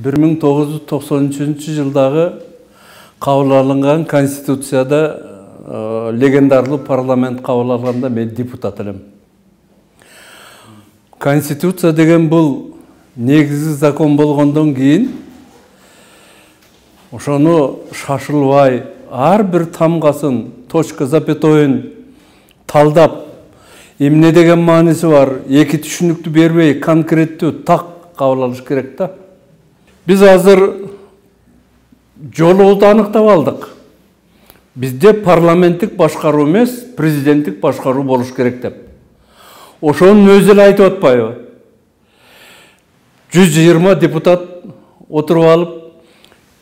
1993 жылдағы кабыл алынган Конституцияда легендарлы парламент кабыл алганда мен депутат элем. Конституция деген бул негизги закон болгондон кийин ошону шашылбай ар бир тамгасын, точка запятойын талдап, эмне деген мааниси бар, эки түшүнүктү бербей, конкреттүү так кабыл алыш керек да. Биз азыр жолубузду аныктап алдык. Бизде парламенттик башкаруу эмес, президенттик башкаруу болуш керек деп. Ошонун өзү эле айтып атпайбы? 120 депутат отуруп алып,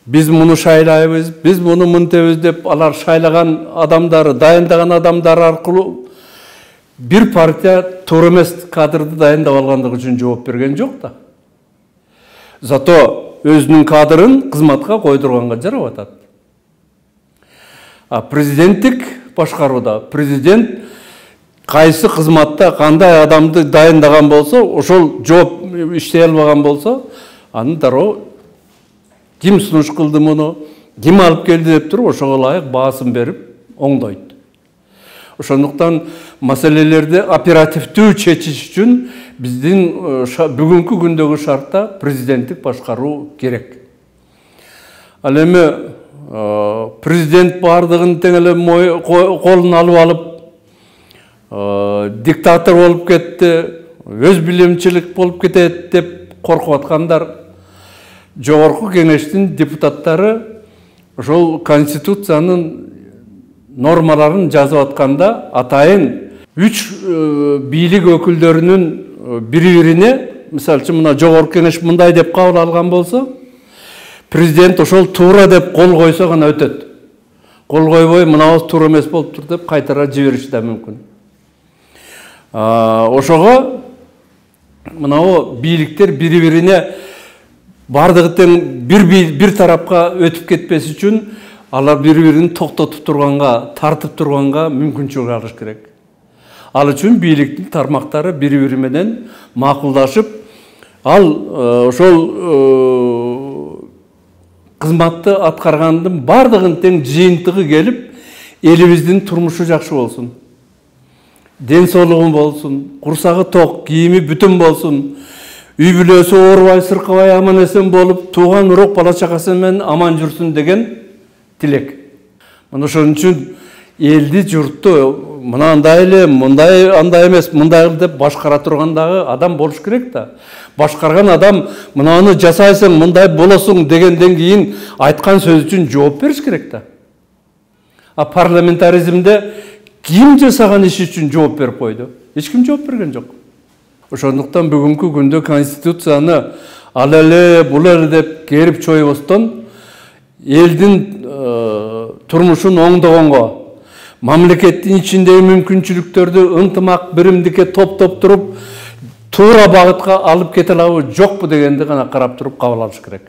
биз муну шайлайбыз, биз муну мынтебиз деп, алар шайлаган адамдары, дайындаган адамдары аркылуу бир партия туура эмес кадрды дайындап алгандыгы үчүн жооп берген жок да. Зато өзүнүн кадрын кызматка койдурганга жарап атат. Президенттик башкарууда президент кайсы кызматта кандай адамды дайындаган болсо, ошол жооп иштей албаган болсо, аны дароо ким сунуш кылды муну, ким алып келди деп туруп, ошого ылайык баасын берип оңдойт. Ошондуктан маселелерди оперативдүү чечиш үчүн биздин бүгүнкү күндөгү шартта президенттик башкаруу керек. Ал эми президент бардыгын тең эле колуна алып алып, диктатор болуп кетти, өз билимчилик болуп кетет деп коркуп аткандар, жогорку кеңештин депутаттары ошол Конституциянын нормаларын жазып атканда атайын 3 бийлик өкүлдөрүнүн бири-бирине, мисалы үчүн мына жогорку кеңеш мындай деп кабыл алган болсо, президент ошол туура деп кол койсо гана өтөт. Кол койбой, мынабыз туура эмес болуптур деп кайтара жибериши да мүмкүн. Ошого мынау бийликтер бири-бирине бардыгы тең бир тарапка өтүп кетпес үчүн алар бири-бирин токтотуп турганга, тартып турганга мүмкүнчүлүк алыш керек. Ал үчүн бийликтин тармактары бири-бири менен макулдашып, ал ошол кызматты аткаргандын бардыгын тең жыйынтыгы келип, элибиздин турмушу жакшы болсун. Ден соолугу болсун, курсагы ток, кийими бүтүн болсун, үй бүлөсү оорубай, сыркабай, аман эсен болуп, тууган урок бала чакасы менен аман жүрсүн деген тилек. Мына ошон үчүн элди, журтту мынандай эле, мындай андай эмес, мындай деп башкара тургандагы адам болуш керек да. Башкарган адам мынаны жасайсың, мындай болосуң дегенден кийин айткан сөз үчүн жооп бериш керек да. Парламентаризмде ким жасаган иш үчүн жооп берип койду? Эч ким жооп берген жок. Ошондуктан бүгүнкү күндө Конституцияны ал эле, бул эле деп керип чойбостон, элдин турмушун оңдогонго, мамлекеттин ичиндеги мүмкүнчүлүктөрдү ынтымак, биримдикке топтоп туруп, туура багытка алып кете алабы, жокпу дегенди гана карап туруп кабыл алыш керек.